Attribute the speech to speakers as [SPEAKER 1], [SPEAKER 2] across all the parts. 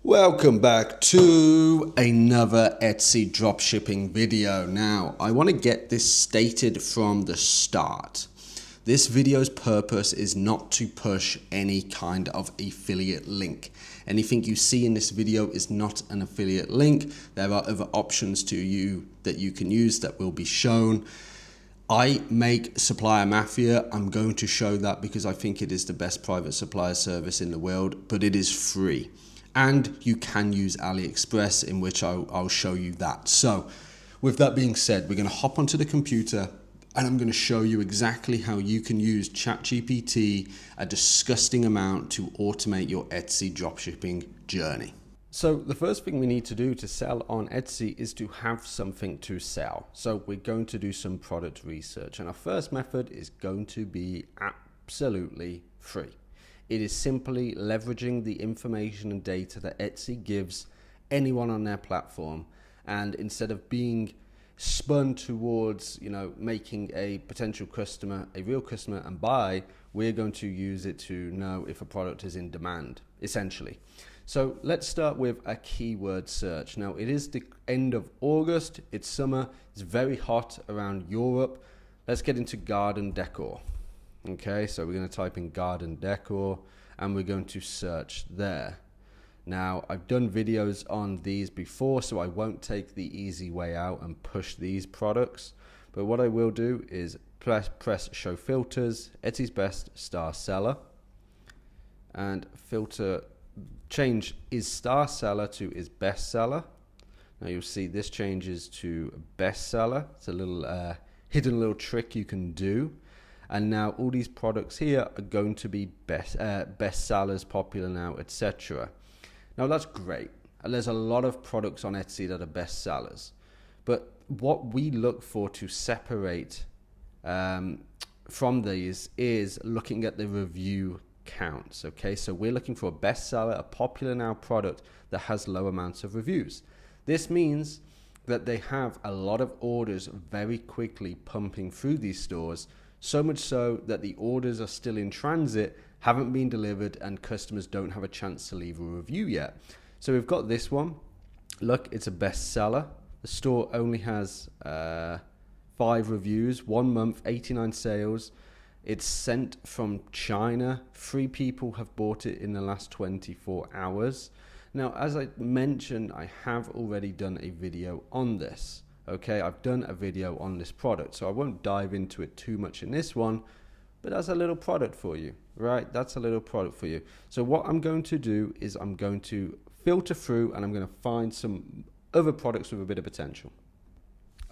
[SPEAKER 1] Welcome back to another Etsy dropshipping video. Now, I want to get this stated from the start. This video's purpose is not to push any kind of affiliate link. Anything you see in this video is not an affiliate link. There are other options that you can use that will be shown. I make SupplierMafia. I'm going to show that because I think it is the best private supplier service in the world, but it is free. And you can use AliExpress, in which I'll show you that. So with that being said, we're going to hop onto the computer and I'm going to show you exactly how you can use ChatGPT a disgusting amount to automate your Etsy dropshipping journey. So the first thing we need to do to sell on Etsy is to have something to sell. So we're going to do some product research, and our first method is going to be absolutely free. It is simply leveraging the information and data that Etsy gives anyone on their platform, and instead of being spun towards, making a potential customer a real customer and buy, we're going to use it to know if a product is in demand, essentially. So let's start with a keyword search. Now, it is the end of August, it's summer, it's very hot around Europe. Let's get into garden decor. Okay, so we're going to type in garden decor and we're going to search there. Now, I've done videos on these before, so I won't take the easy way out and push these products. But what I will do is press show filters, Etsy's best star seller, and filter change is star seller to is best seller. Now you'll see this changes to best seller. It's a little hidden little trick you can do. And now all these products here are going to be best sellers, popular now, etc. Now that's great. And there's a lot of products on Etsy that are best sellers. But what we look for to separate from these is looking at the review counts. Okay, so we're looking for a bestseller, a popular now product that has low amounts of reviews. This means that they have a lot of orders very quickly pumping through these stores, so much so that the orders are still in transit, haven't been delivered, and customers don't have a chance to leave a review yet. So we've got this one. Look, it's a bestseller. The store only has 5 reviews, 1 month, 89 sales. It's sent from China. 3 people have bought it in the last 24 hours. Now, as I mentioned, I have already done a video on this. Okay, I've done a video on this product, so I won't dive into it too much in this one, but that's a little product for you, right? That's a little product for you. So what I'm going to do is I'm going to filter through and I'm going to find some other products with a bit of potential.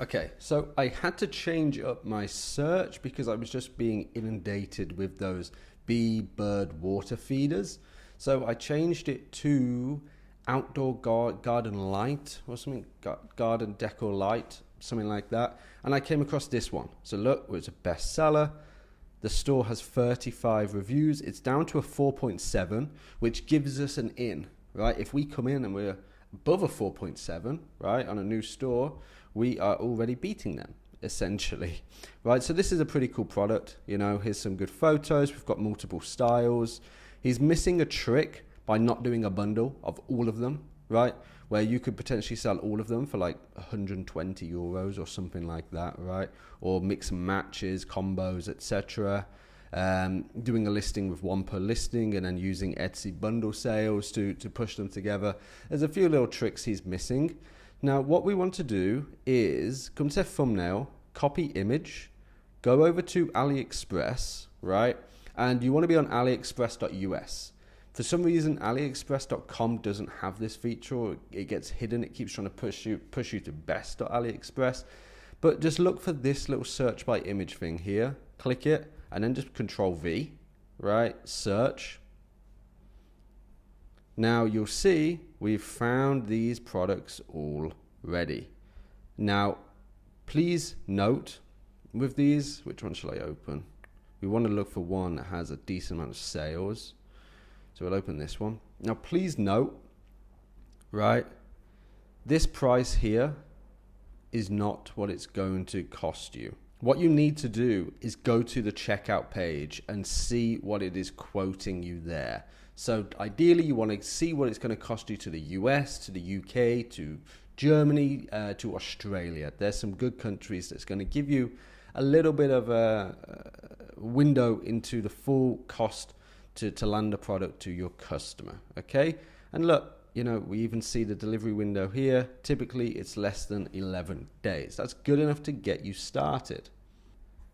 [SPEAKER 1] Okay, so I had to change up my search because I was just being inundated with those bee, bird, water feeders. So I changed it to outdoor garden light or something, garden decor light, something like that. And I came across this one. So look, it's a bestseller. The store has 35 reviews. It's down to a 4.7, which gives us an in, right? If we come in and we're above a 4.7, right, on a new store, we are already beating them, essentially, right? So this is a pretty cool product. Here's some good photos. We've got multiple styles. He's missing a trick by not doing a bundle of all of them, right? Where you could potentially sell all of them for like 120 euros or something like that, right? Or mix and matches, combos, etc. Doing a listing with 1 per listing and then using Etsy bundle sales to push them together. There's a few little tricks he's missing. Now, what we want to do is come to thumbnail, copy image, go over to AliExpress, right? And you want to be on AliExpress.us. For some reason, AliExpress.com doesn't have this feature, or it gets hidden. It keeps trying to push you to best.AliExpress. But just look for this little search by image thing here. Click it, and then just Control V, right? Search. Now you'll see we've found these products already. Now, please note with these, which one shall I open? We want to look for one that has a decent amount of sales. So we'll open this one. Now, please note, right, this price here is not what it's going to cost you. What you need to do is go to the checkout page and see what it is quoting you there. So ideally you want to see what it's going to cost you to the US, to the UK, to Germany, to Australia. There's some good countries that's going to give you a little bit of a window into the full cost to land a product to your customer. Okay, and look, you know, we even see the delivery window here. Typically it's less than 11 days. That's good enough to get you started.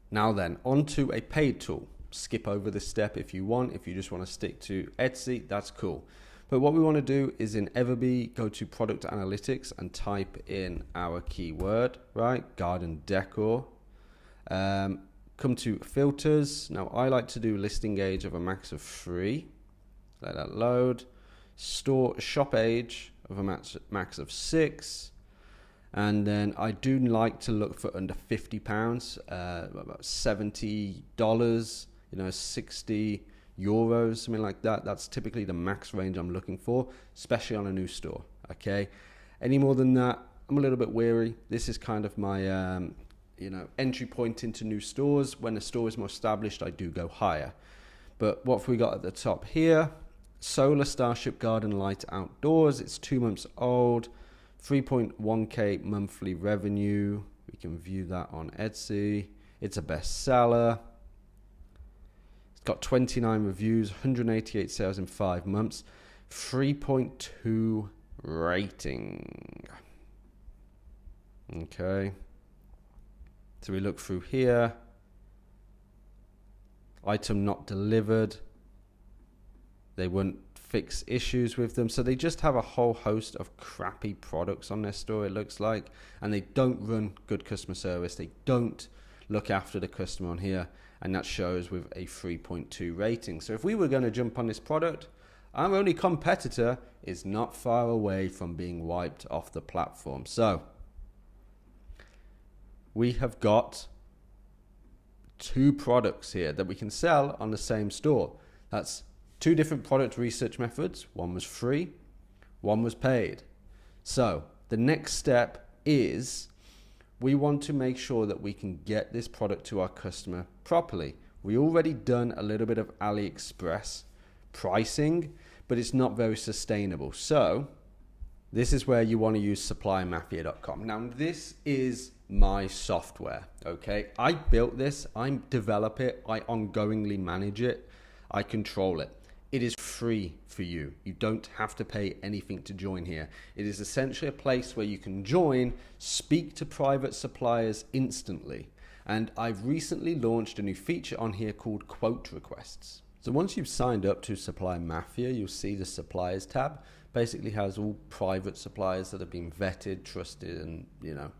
[SPEAKER 1] Now then, onto a paid tool. Skip over this step if you want. If you just want to stick to Etsy, that's cool. But what we want to do is in EverBee, go to product analytics and type in our keyword, right? Garden decor. Come to filters. Now I like to do listing age of a max of 3. Let that load. Store shop age of a max of 6. And then I do like to look for under £50, about $70, you know, 60 euros, something like that. That's typically the max range I'm looking for, especially on a new store. Okay, any more than that, I'm a little bit weary. This is kind of my you know, entry point into new stores. When a store is more established, I do go higher. But what have we got at the top here? Solar Starship Garden Light Outdoors. It's 2 months old. 3.1k monthly revenue. We can view that on Etsy. It's a bestseller. It's got 29 reviews, 188 sales in 5 months, 3.2 rating. Okay. So we look through here. Item not delivered. They wouldn't fix issues with them, so they just have a whole host of crappy products on their store, it looks like, and they don't run good customer service. They don't look after the customer on here, and that shows with a 3.2 rating. So if we were going to jump on this product, our only competitor is not far away from being wiped off the platform. So we have got 2 products here that we can sell on the same store. That's 2 different product research methods. One was free, one was paid. So the next step is we want to make sure that we can get this product to our customer properly. We already done a little bit of AliExpress pricing, but it's not very sustainable. So this is where you want to use SupplierMafia.com. Now this is my software, okay? I built this, I develop it, I ongoingly manage it, I control it. It is free for you. You don't have to pay anything to join here. It is essentially a place where you can join, speak to private suppliers instantly. And I've recently launched a new feature on here called quote requests. So once you've signed up to Supplier Mafia, you'll see the suppliers tab. Basically has all private suppliers that have been vetted, trusted, and, you know,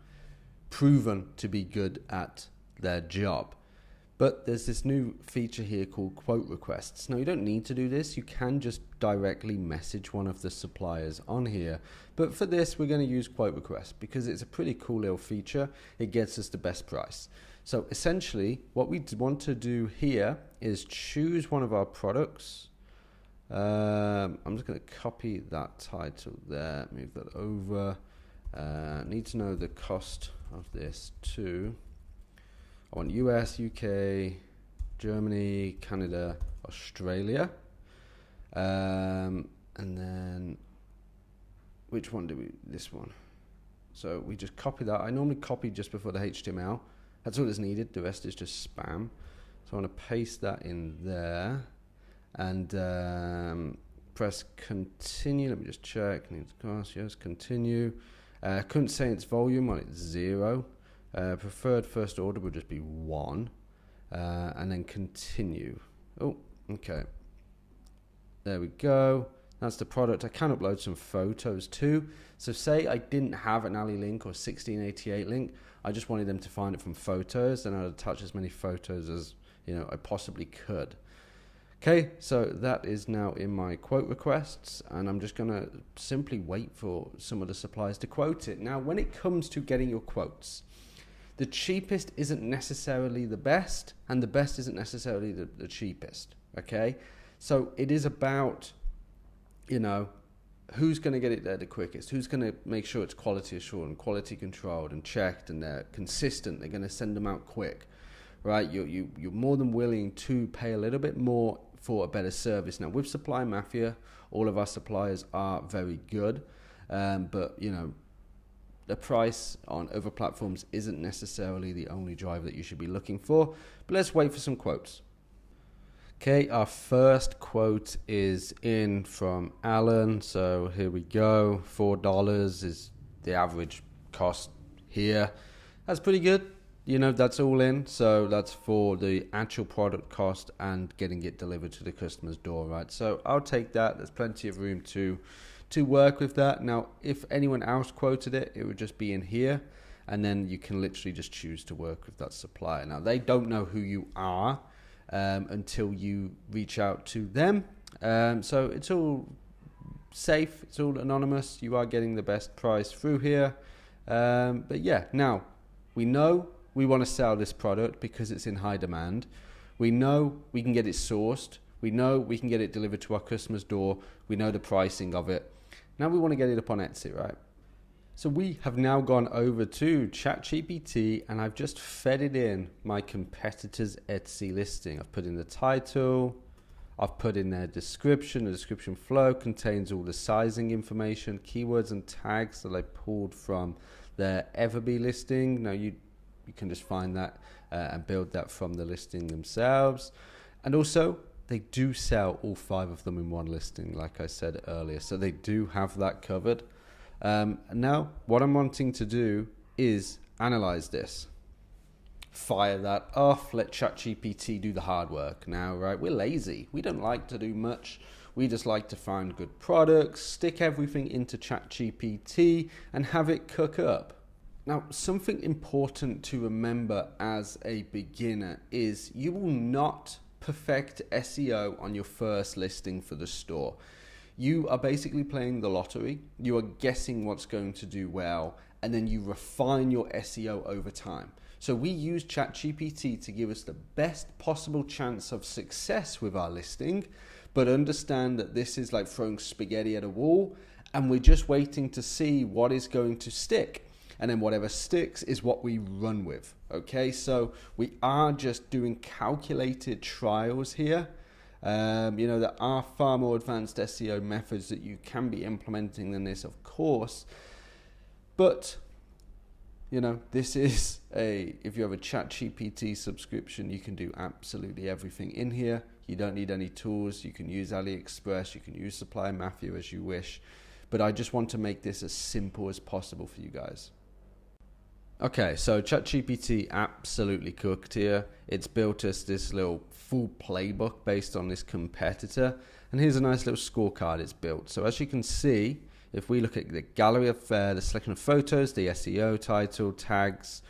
[SPEAKER 1] proven to be good at their job. But there's this new feature here called quote requests. Now you don't need to do this. You can just directly message one of the suppliers on here. But for this, we're going to use quote requests because it's a pretty cool little feature. It gets us the best price. So essentially what we want to do here is choose one of our products. I'm just going to copy that title there, move that over. Need to know the cost of this too. I want US, UK, Germany, Canada, Australia. And then, which one do we, this one. So we just copy that. I normally copy just before the HTML. That's all that's needed. The rest is just spam. So I want to paste that in there and press continue. Let me just check. Needs cost, yes, continue. Couldn't say its volume, well it's 0. Preferred first order would just be 1, and then continue. Oh, okay. There we go. That's the product. I can upload some photos too. So say I didn't have an Ali link or 1688 link. I just wanted them to find it from photos, and I'd attach as many photos as, you know, I possibly could. Okay, so that is now in my quote requests, and I'm just going to simply wait for some of the suppliers to quote it. Now, when it comes to getting your quotes, the cheapest isn't necessarily the best, and the best isn't necessarily the cheapest, okay? So it is about, you know, who's going to get it there the quickest, who's going to make sure it's quality assured and quality controlled and checked and they're consistent, they're going to send them out quick, right? You're more than willing to pay a little bit more for a better service. Now with SupplierMafia, all of our suppliers are very good, but you know, the price on other platforms isn't necessarily the only driver that you should be looking for. But let's wait for some quotes. Okay, our first quote is in from Alan. So here we go. $4 is the average cost here. That's pretty good. You know, that's all in. So that's for the actual product cost and getting it delivered to the customer's door, right? So I'll take that. There's plenty of room to work with that. Now, if anyone else quoted it, it would just be in here. And then you can literally just choose to work with that supplier. Now, they don't know who you are until you reach out to them. So it's all safe. It's all anonymous. You are getting the best price through here. But yeah, now we know we want to sell this product because it's in high demand. We know we can get it sourced. We know we can get it delivered to our customer's door. We know the pricing of it. Now we want to get it up on Etsy, right? So we have now gone over to ChatGPT and I've just fed it in my competitor's Etsy listing. I've put in the title. I've put in their description. The description flow contains all the sizing information, keywords and tags that I pulled from their EverBee listing. Now you can just find that and build that from the listing themselves. And also, they do sell all 5 of them in one listing, like I said earlier. So they do have that covered. Now, what I'm wanting to do is analyze this. Fire that off. Let ChatGPT do the hard work. Now, right, we're lazy. We don't like to do much. We just like to find good products, stick everything into ChatGPT, and have it cook up. Now, something important to remember as a beginner is you will not perfect SEO on your first listing for the store. You are basically playing the lottery. You are guessing what's going to do well, and then you refine your SEO over time. So we use ChatGPT to give us the best possible chance of success with our listing, but understand that this is like throwing spaghetti at a wall, and we're just waiting to see what is going to stick. And then whatever sticks is what we run with, okay? So we are just doing calculated trials here. You know, there are far more advanced SEO methods that you can be implementing than this, of course. But, you know, this is if you have a ChatGPT subscription, you can do absolutely everything in here. You don't need any tools. You can use AliExpress. You can use SupplierMafia as you wish. But I just want to make this as simple as possible for you guys. Okay, so ChatGPT absolutely cooked here. It's built us this little full playbook based on this competitor. And here's a nice little scorecard it's built. So as you can see, if we look at the gallery of the selection of photos, the SEO, title, tags,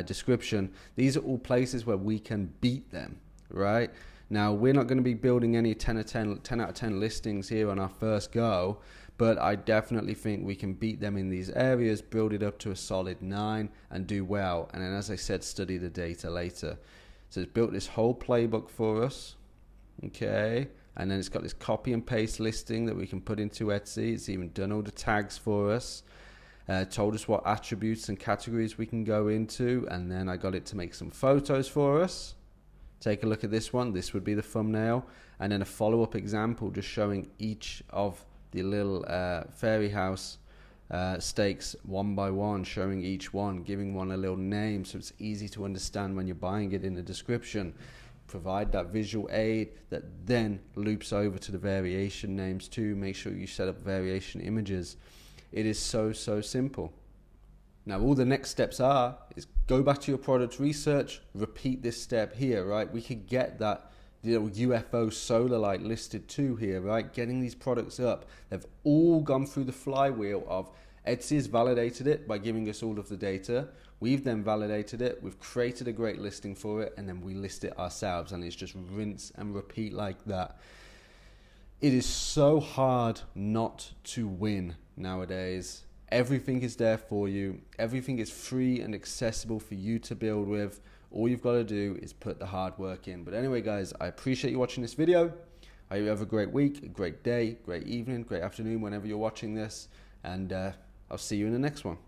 [SPEAKER 1] description, these are all places where we can beat them, right? Now, we're not going to be building any 10 out of 10 listings here on our first go, but I definitely think we can beat them in these areas, build it up to a solid 9 and do well. And then, as I said, study the data later. So it's built this whole playbook for us, okay? And then it's got this copy and paste listing that we can put into Etsy. It's even done all the tags for us. Told us what attributes and categories we can go into. And then I got it to make some photos for us. Take a look at this one. This would be the thumbnail. And then a follow-up example just showing each of the little fairy house stakes one by one, showing each one, giving one a little name so it's easy to understand when you're buying it in the description. Provide that visual aid that then loops over to the variation names too. Make sure you set up variation images. It is so simple. Now all the next steps is go back to your product research, repeat this step here, right? We could get that UFO solar light listed too here, right? Getting these products up. They've all gone through the flywheel of Etsy has validated it by giving us all of the data. We've then validated it. We've created a great listing for it, and then we list it ourselves, and it's just rinse and repeat like that. It is so hard not to win nowadays. Everything is there for you. Everything is free and accessible for you to build with. All you've got to do is put the hard work in. But anyway, guys, I appreciate you watching this video. I hope you have a great week, a great day, great evening, great afternoon, whenever you're watching this. And I'll see you in the next one.